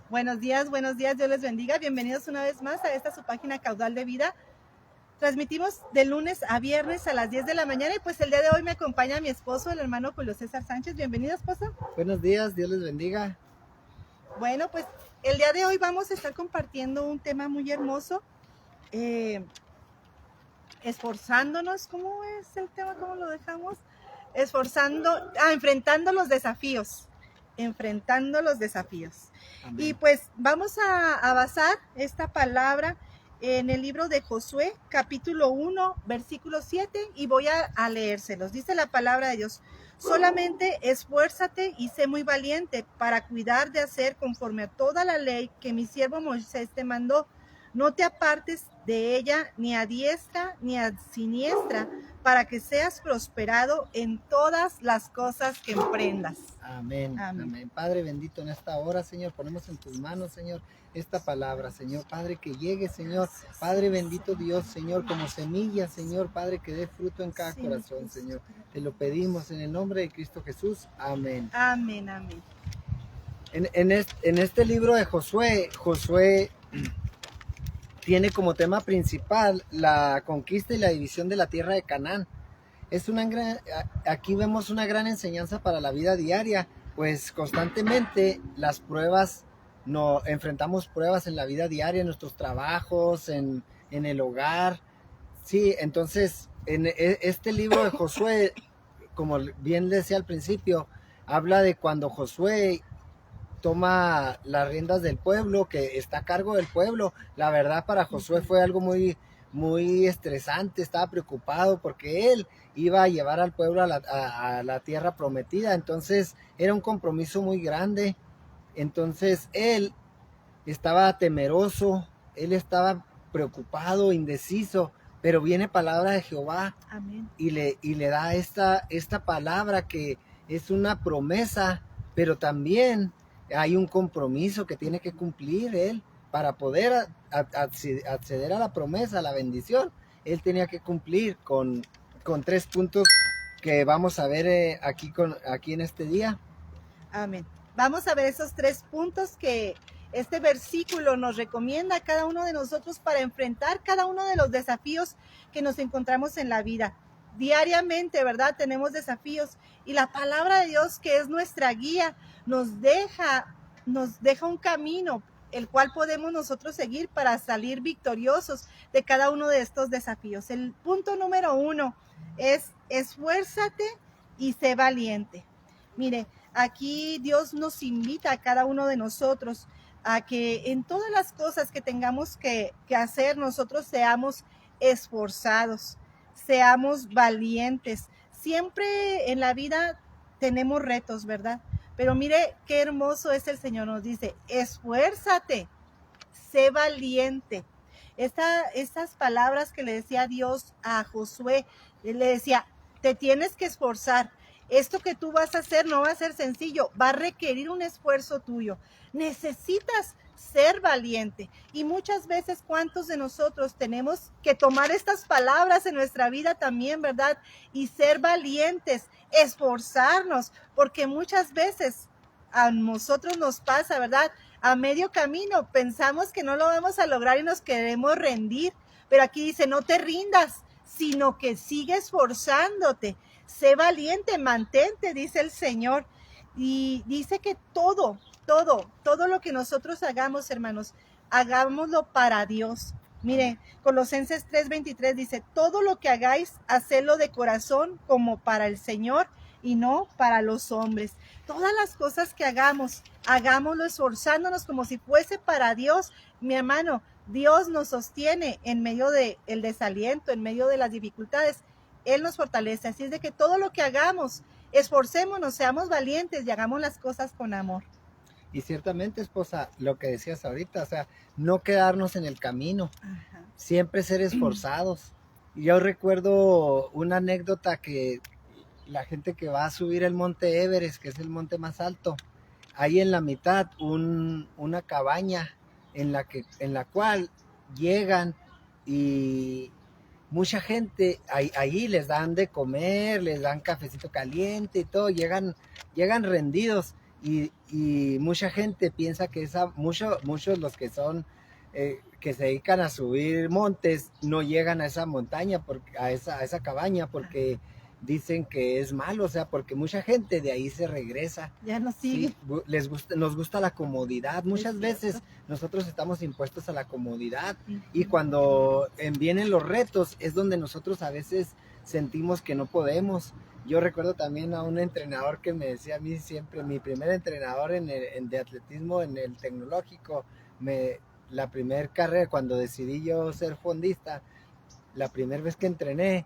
Buenos días, Dios les bendiga. Bienvenidos una vez más a esta su página Caudal de Vida. Transmitimos de lunes a viernes a las 10 de la mañana y pues el día de hoy me acompaña mi esposo, el hermano Julio César Sánchez. Bienvenido, esposo. Buenos días, Dios les bendiga. Bueno, pues el día de hoy vamos a estar compartiendo un tema muy hermoso, esforzándonos. ¿Cómo es el tema? ¿Cómo lo dejamos? Enfrentando los desafíos. Enfrentando los desafíos. Amén. Y pues vamos a basar esta palabra en el libro de Josué, capítulo 1, versículo 7, y voy a leérselos. Dice la palabra de Dios: solamente esfuérzate y sé muy valiente para cuidar de hacer conforme a toda la ley que mi siervo Moisés te mandó. No te apartes de ella ni a diestra ni a siniestra, para que seas prosperado en todas las cosas que emprendas. Amén. Amén. Padre bendito, en esta hora, Señor, ponemos en tus manos, Señor, esta palabra, Señor. Padre, que llegue, Señor. Padre bendito Dios, Señor, como semilla, Señor. Padre, que dé fruto en cada corazón, Señor. Te lo pedimos en el nombre de Cristo Jesús. Amén. Amén, amén. En este libro de Josué tiene como tema principal la conquista y la división de la tierra de Canaán. Aquí vemos una gran enseñanza para la vida diaria, pues constantemente enfrentamos pruebas en la vida diaria, en nuestros trabajos, en el hogar. Sí, entonces en este libro de Josué, como bien decía al principio, habla de cuando Josué toma las riendas del pueblo, que está a cargo del pueblo. La verdad, para Josué fue algo muy estresante, estaba preocupado porque él iba a llevar al pueblo a la tierra prometida. Entonces era un compromiso muy grande. Entonces él estaba temeroso, él estaba preocupado, indeciso, pero viene palabra de Jehová. Amén. Y le da esta palabra que es una promesa, pero también hay un compromiso que tiene que cumplir él para poder acceder a la promesa, a la bendición. Él tenía que cumplir con 3 puntos que vamos a ver aquí en este día. Amén. Vamos a ver esos 3 puntos que este versículo nos recomienda a cada uno de nosotros para enfrentar cada uno de los desafíos que nos encontramos en la vida. Diariamente, ¿verdad? Tenemos desafíos y la palabra de Dios, que es nuestra guía, nos deja un camino el cual podemos nosotros seguir para salir victoriosos de cada uno de estos desafíos. El punto número 1 es: esfuérzate y sé valiente. Mire, aquí Dios nos invita a cada uno de nosotros a que en todas las cosas que tengamos que hacer, nosotros seamos esforzados, seamos valientes. Siempre en la vida tenemos retos, ¿verdad? Pero mire qué hermoso es el Señor. Nos dice: esfuérzate, sé valiente. Estas palabras que le decía Dios a Josué, le decía: te tienes que esforzar. Esto que tú vas a hacer no va a ser sencillo, va a requerir un esfuerzo tuyo. Necesitas ser valiente. Y muchas veces, ¿cuántos de nosotros tenemos que tomar estas palabras en nuestra vida también, verdad? Y ser valientes, esforzarnos, porque muchas veces a nosotros nos pasa, ¿verdad? A medio camino pensamos que no lo vamos a lograr y nos queremos rendir. Pero aquí dice: no te rindas, sino que sigue esforzándote. Sé valiente, mantente, dice el Señor. Y dice que todo lo que nosotros hagamos, hermanos, hagámoslo para Dios. Mire, Colosenses 3:23 dice: todo lo que hagáis, hacedlo de corazón como para el Señor y no para los hombres. Todas las cosas que hagamos, hagámoslo esforzándonos como si fuese para Dios. Mi hermano, Dios nos sostiene en medio del desaliento, en medio de las dificultades. Él nos fortalece. Así es de que todo lo que hagamos, esforcémonos, seamos valientes y hagamos las cosas con amor. Y ciertamente, esposa, lo que decías ahorita, o sea, no quedarnos en el camino. Ajá. Siempre ser esforzados. Yo recuerdo una anécdota que la gente que va a subir el monte Everest, que es el monte más alto, hay en la mitad una cabaña en la cual llegan y mucha gente ahí les dan de comer, les dan cafecito caliente y todo, llegan rendidos. y mucha gente piensa que muchos los que son que se dedican a subir montes no llegan a esa montaña, a esa cabaña, porque dicen que es malo, o sea, porque mucha gente de ahí se regresa. Ya no sigue. Sí, nos gusta la comodidad. Muchas veces nosotros estamos impuestos a la comodidad, y cuando vienen los retos es donde nosotros a veces sentimos que no podemos. Yo recuerdo también a un entrenador que me decía a mí siempre, mi primer entrenador de atletismo en el tecnológico, la primera carrera, cuando decidí yo ser fondista, la primera vez que entrené,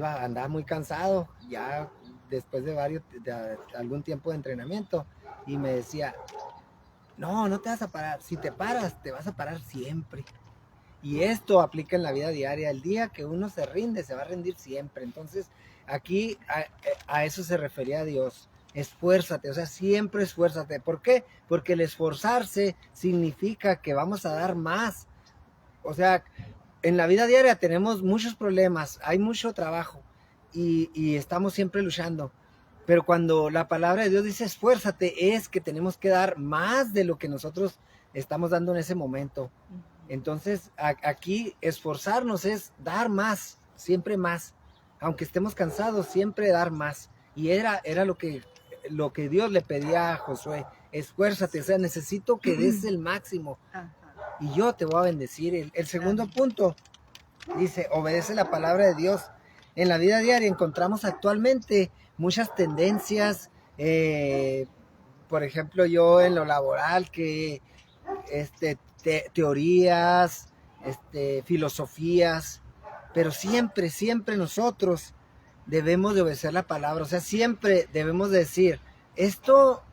andaba muy cansado, ya después de algún tiempo de entrenamiento, y me decía, no te vas a parar, si te paras, te vas a parar siempre. Y esto aplica en la vida diaria. El día que uno se rinde, se va a rendir siempre. Entonces, aquí a eso se refería a Dios. Esfuérzate, o sea, siempre esfuérzate. ¿Por qué? Porque el esforzarse significa que vamos a dar más. O sea, en la vida diaria tenemos muchos problemas, hay mucho trabajo y estamos siempre luchando. Pero cuando la palabra de Dios dice esfuérzate, es que tenemos que dar más de lo que nosotros estamos dando en ese momento. Entonces, aquí esforzarnos es dar más, siempre más. Aunque estemos cansados, siempre dar más. Y era lo que Dios le pedía a Josué. Esfuérzate, o sea, necesito que des el máximo. Y yo te voy a bendecir. El segundo punto dice, obedece la palabra de Dios. En la vida diaria encontramos actualmente muchas tendencias. Por ejemplo, yo en lo laboral, que teorías, filosofías, pero siempre nosotros debemos de obedecer la palabra. O sea, siempre debemos decir, esto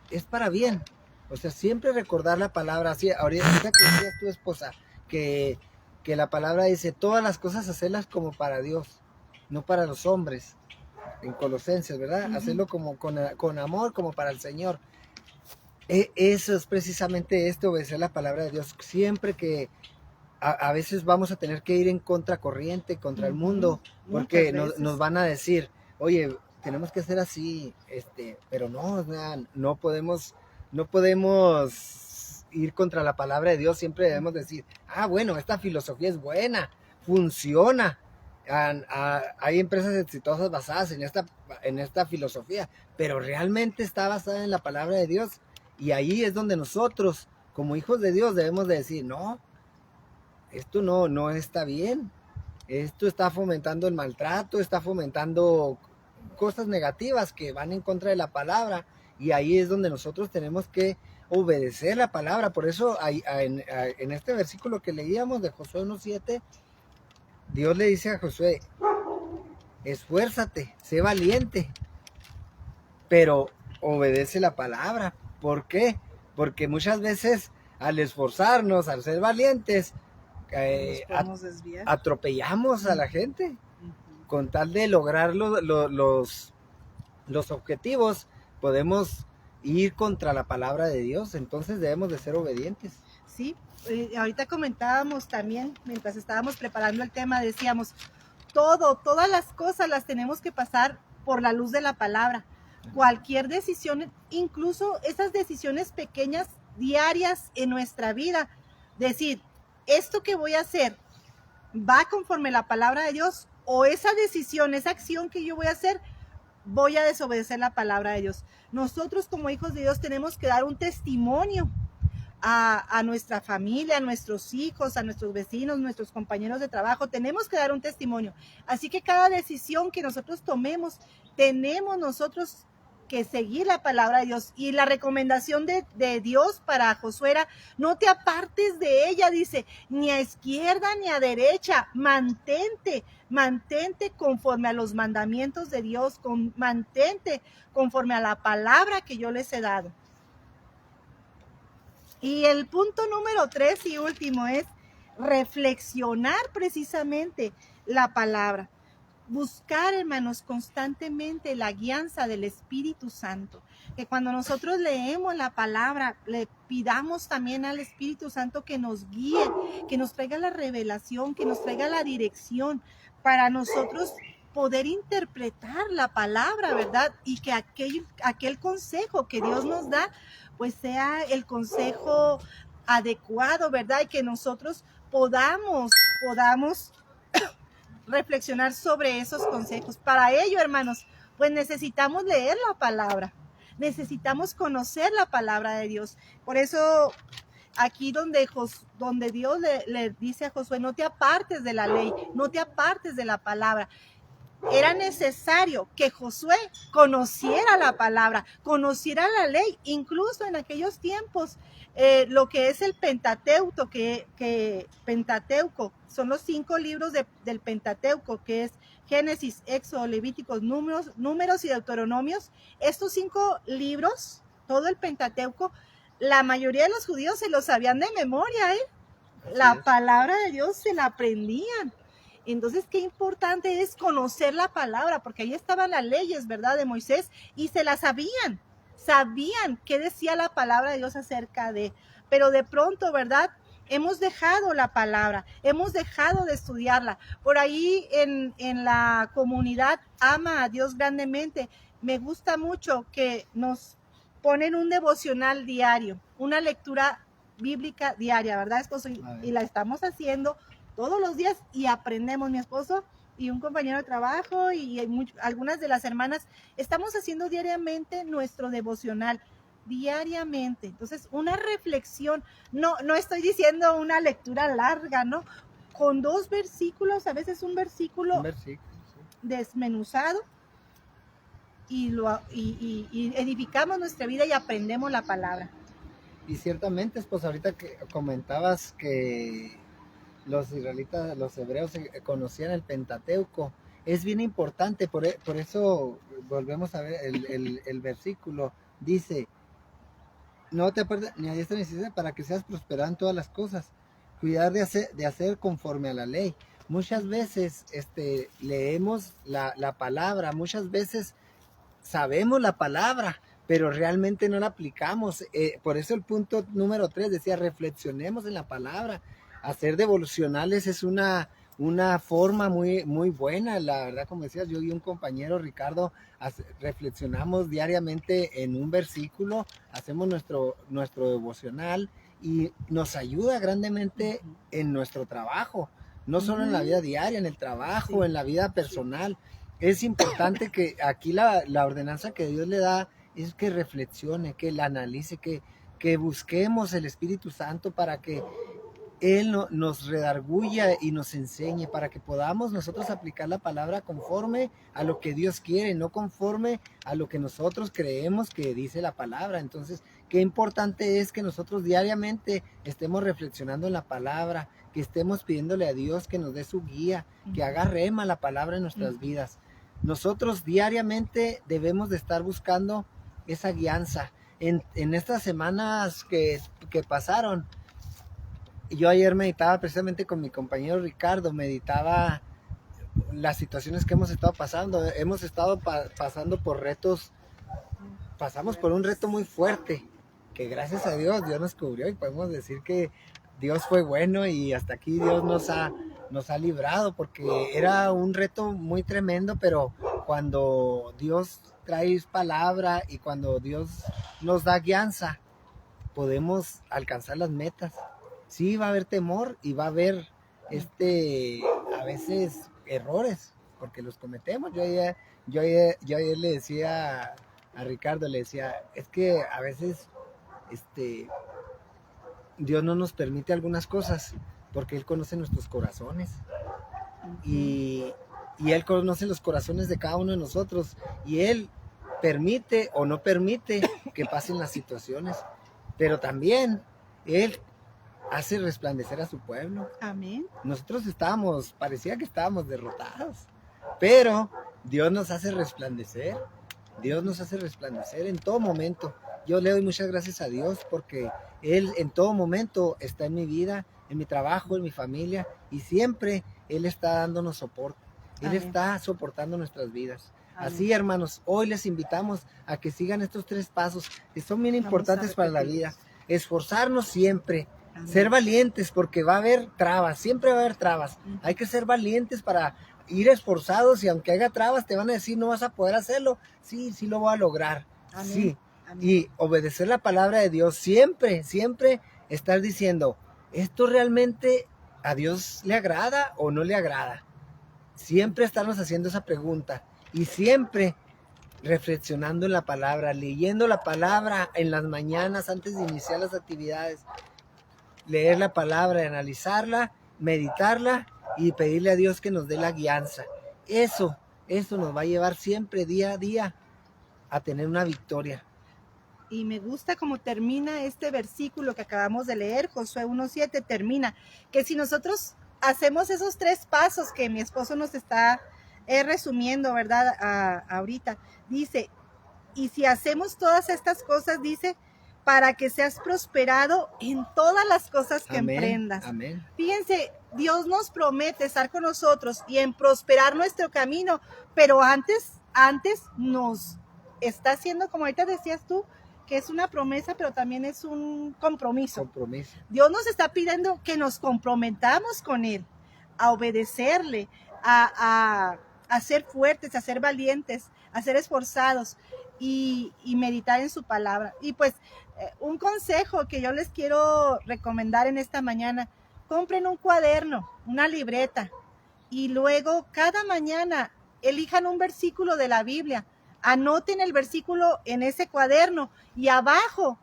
es para bien. O sea, siempre recordar la palabra. Así, ahorita que decías tu esposa, que la palabra dice, todas las cosas hacerlas como para Dios, no para los hombres. En Colosenses, ¿verdad? Hacerlo como con amor, como para el Señor. Eso es precisamente obedecer la palabra de Dios. Siempre que a veces vamos a tener que ir en contracorriente, contra el mundo, porque nos van a decir, oye, tenemos que hacer así, pero no podemos ir contra la palabra de Dios. Siempre debemos decir, bueno, esta filosofía es buena, funciona. Hay empresas exitosas basadas en esta filosofía, pero realmente está basada en la palabra de Dios. Y ahí es donde nosotros, como hijos de Dios, debemos de decir, no, esto no está bien. Esto está fomentando el maltrato, está fomentando cosas negativas que van en contra de la palabra. Y ahí es donde nosotros tenemos que obedecer la palabra. Por eso en este versículo que leíamos de Josué 1:7, Dios le dice a Josué, esfuérzate, sé valiente, pero obedece la palabra. ¿Por qué? Porque muchas veces al esforzarnos, al ser valientes, atropellamos a la gente. Con tal de lograr los objetivos, podemos ir contra la palabra de Dios. Entonces debemos de ser obedientes. Sí, ahorita comentábamos también, mientras estábamos preparando el tema, decíamos, todas las cosas las tenemos que pasar por la luz de la palabra. Cualquier decisión, incluso esas decisiones pequeñas, diarias en nuestra vida, decir, esto que voy a hacer va conforme la palabra de Dios, o esa decisión, esa acción que yo voy a hacer, voy a desobedecer la palabra de Dios. Nosotros como hijos de Dios tenemos que dar un testimonio a nuestra familia, a nuestros hijos, a nuestros vecinos, nuestros compañeros de trabajo. Tenemos que dar un testimonio. Así que cada decisión que nosotros tomemos, tenemos nosotros que seguir la palabra de Dios. Y la recomendación de Dios para Josué era, no te apartes de ella, dice, ni a izquierda ni a derecha, mantente conforme a los mandamientos de Dios, mantente conforme a la palabra que yo les he dado. Y el punto número 3 y último es reflexionar precisamente la palabra. Buscar, hermanos, constantemente la guianza del Espíritu Santo. Que cuando nosotros leemos la palabra, le pidamos también al Espíritu Santo que nos guíe, que nos traiga la revelación, que nos traiga la dirección para nosotros poder interpretar la palabra, ¿verdad? Y que aquel consejo que Dios nos da, pues sea el consejo adecuado, ¿verdad? Y que nosotros podamos reflexionar sobre esos consejos. Para ello, hermanos, pues necesitamos leer la palabra, necesitamos conocer la palabra de Dios. Por eso aquí donde Dios le dice a Josué, no te apartes de la ley, no te apartes de la palabra. Era necesario que Josué conociera la palabra, conociera la ley, incluso en aquellos tiempos, lo que es el Pentateuco, Pentateuco, son los 5 libros del Pentateuco, que es Génesis, Éxodo, Levíticos, Números y Deuteronomios. Estos 5 libros, todo el Pentateuco, la mayoría de los judíos se los sabían de memoria, La palabra de Dios se la aprendían. Entonces, qué importante es conocer la palabra, porque ahí estaban las leyes, ¿verdad?, de Moisés, y se las sabían qué decía la palabra de Dios acerca de, pero de pronto, ¿verdad?, hemos dejado la palabra, hemos dejado de estudiarla. Por ahí en la comunidad Ama a Dios Grandemente, me gusta mucho que nos ponen un devocional diario, una lectura bíblica diaria, ¿verdad, esposo? Y la estamos haciendo todos los días y aprendemos. Mi esposo y un compañero de trabajo y algunas de las hermanas estamos haciendo diariamente nuestro devocional, diariamente. Entonces, una reflexión, no estoy diciendo una lectura larga, ¿no? Con 2 versículos, a veces un versículo sí, desmenuzado, y edificamos nuestra vida y aprendemos la palabra. Y ciertamente, pues ahorita que comentabas que los israelitas, los hebreos conocían el Pentateuco, es bien importante, por eso volvemos a ver el versículo, dice, no te apartes ni a diestra ni a siniestra para que seas prosperado en todas las cosas, cuidar de hacer conforme a la ley. Muchas veces leemos la palabra, muchas veces sabemos la palabra, pero realmente no la aplicamos. Por eso el punto número 3 decía, reflexionemos en la palabra. Hacer devocionales es una forma muy, muy buena, la verdad, como decías, yo y un compañero, Ricardo, reflexionamos diariamente en un versículo, hacemos nuestro devocional y nos ayuda grandemente en nuestro trabajo, no solo en la vida diaria, en el trabajo, en la vida personal. Es importante que aquí la ordenanza que Dios le da es que reflexione, que la analice, que busquemos el Espíritu Santo para que Él nos redarguya y nos enseñe, para que podamos nosotros aplicar la palabra conforme a lo que Dios quiere, no conforme a lo que nosotros creemos que dice la palabra. Entonces, qué importante es que nosotros diariamente estemos reflexionando en la palabra, que estemos pidiéndole a Dios que nos dé su guía, que haga rema la palabra en nuestras vidas. Nosotros diariamente debemos de estar buscando esa guianza. En estas semanas que pasaron, yo ayer meditaba precisamente con mi compañero Ricardo, meditaba las situaciones que hemos estado pasando. Hemos estado pasando por retos, pasamos por un reto muy fuerte, que gracias a Dios nos cubrió y podemos decir que Dios fue bueno y hasta aquí Dios nos ha librado, porque era un reto muy tremendo, pero cuando Dios trae palabra y cuando Dios nos da guianza, podemos alcanzar las metas. Sí, va a haber temor y va a haber a veces errores, porque los cometemos. Yo ayer le decía a Ricardo, le decía, es que a veces Dios no nos permite algunas cosas porque Él conoce nuestros corazones y Él conoce los corazones de cada uno de nosotros y Él permite o no permite que pasen las situaciones, pero también Él hace resplandecer a su pueblo. Amén. Nosotros parecía que estábamos derrotados, pero Dios nos hace resplandecer. Dios nos hace resplandecer en todo momento. Yo le doy muchas gracias a Dios porque Él en todo momento está en mi vida, en mi trabajo, en mi familia, y siempre Él está dándonos soporte. Él está soportando nuestras vidas. Amén. Así, hermanos, hoy les invitamos a que sigan estos 3 pasos que son bien importantes para la vida. Esforzarnos siempre. Amén. Ser valientes porque va a haber trabas, siempre va a haber trabas. Hay que ser valientes para ir esforzados, y aunque haya trabas te van a decir no vas a poder hacerlo, sí, sí lo voy a lograr. Amén. Sí. Amén. Y obedecer la palabra de Dios, siempre, siempre estar diciendo, ¿esto realmente a Dios le agrada o no le agrada? Siempre estarnos haciendo esa pregunta y siempre reflexionando en la palabra, leyendo la palabra en las mañanas antes de iniciar las actividades. Leer la palabra, analizarla, meditarla y pedirle a Dios que nos dé la guianza. Eso nos va a llevar siempre día a día a tener una victoria. Y me gusta cómo termina este versículo que acabamos de leer, Josué 1:7 termina, que si nosotros hacemos esos 3 pasos que mi esposo nos está resumiendo, ¿verdad? Ahorita, dice, y si hacemos todas estas cosas, dice, para que seas prosperado en todas las cosas que Amén, emprendas. amén. Fíjense, Dios nos promete estar con nosotros y en prosperar nuestro camino, pero antes nos está haciendo, como ahorita decías tú, que es una promesa, pero también es un compromiso. Dios nos está pidiendo que nos comprometamos con Él, a obedecerle, a ser fuertes, a ser valientes, a ser esforzados y meditar en su palabra. Y pues un consejo que yo les quiero recomendar en esta mañana, compren un cuaderno, una libreta y luego cada mañana elijan un versículo de la Biblia. Anoten el versículo en ese cuaderno y abajo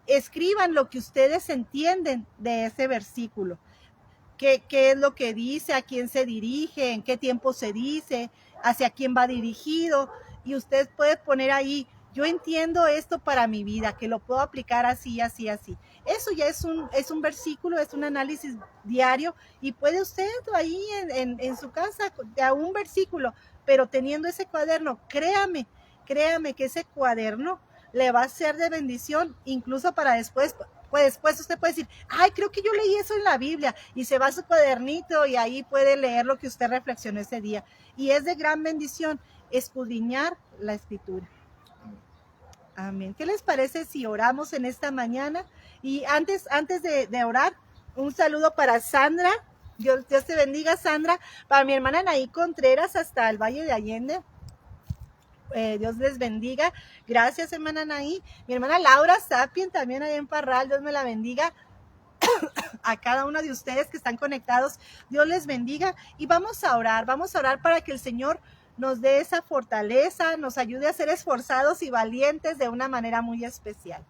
escriban lo que ustedes entienden de ese versículo. ¿Qué es lo que dice? ¿A quién se dirige? ¿En qué tiempo se dice? ¿Hacia quién va dirigido? Y usted puede poner ahí, yo entiendo esto para mi vida, que lo puedo aplicar así, así, así. Eso ya es un versículo, es un análisis diario y puede usted ahí en su casa, de un versículo, pero teniendo ese cuaderno, créame que ese cuaderno le va a ser de bendición, incluso para después. Pues después usted puede decir, ay, creo que yo leí eso en la Biblia, y se va a su cuadernito y ahí puede leer lo que usted reflexionó ese día. Y es de gran bendición escudriñar la Escritura. Amén. ¿Qué les parece si oramos en esta mañana? Y antes de orar, un saludo para Sandra. Dios te bendiga, Sandra. Para mi hermana Anaí Contreras hasta el Valle de Allende. Dios les bendiga. Gracias, hermana Anaí. Mi hermana Laura Sapien, también ahí en Parral. Dios me la bendiga. A cada uno de ustedes que están conectados, Dios les bendiga. Y vamos a orar para que el Señor nos dé esa fortaleza, nos ayude a ser esforzados y valientes de una manera muy especial.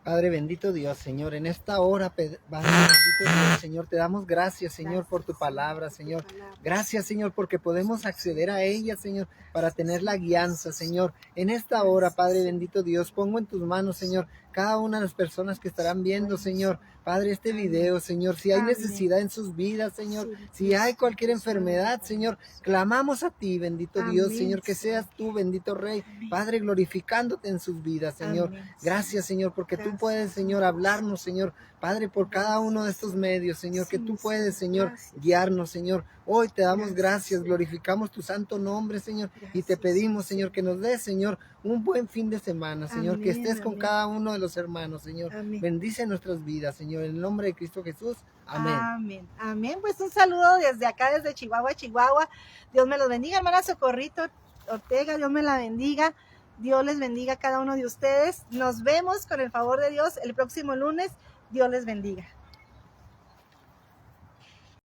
Padre bendito Dios, Señor, en esta hora, Padre bendito Dios, Señor, te damos gracias, Señor, por tu palabra, Señor. Gracias, Señor, porque podemos acceder a ella, Señor, para tener la guianza, Señor. En esta hora, Padre bendito Dios, pongo en tus manos, Señor, cada una de las personas que estarán viendo, Señor, Padre, este video, Señor, si hay necesidad en sus vidas, Señor, si hay cualquier enfermedad, Señor, clamamos a ti, bendito Dios, Señor, que seas tú, bendito Rey, Padre, glorificándote en sus vidas, Señor. Gracias, Señor, porque tú puedes, Señor, hablarnos, Señor, Padre, por cada uno de estos medios, Señor, que tú puedes, Señor, guiarnos, Señor. Hoy te damos gracias, glorificamos tu santo nombre, Señor, y te pedimos, Señor, que nos des, Señor, un buen fin de semana, Señor, que estés con cada uno de los hermanos, Señor. Bendice nuestras vidas, Señor, en el nombre de Cristo Jesús. Amén. Amén. Amén. Pues un saludo desde acá, desde Chihuahua, Chihuahua. Dios me los bendiga, hermana Socorrito Ortega, Dios me la bendiga. Dios les bendiga a cada uno de ustedes. Nos vemos con el favor de Dios el próximo lunes. Dios les bendiga.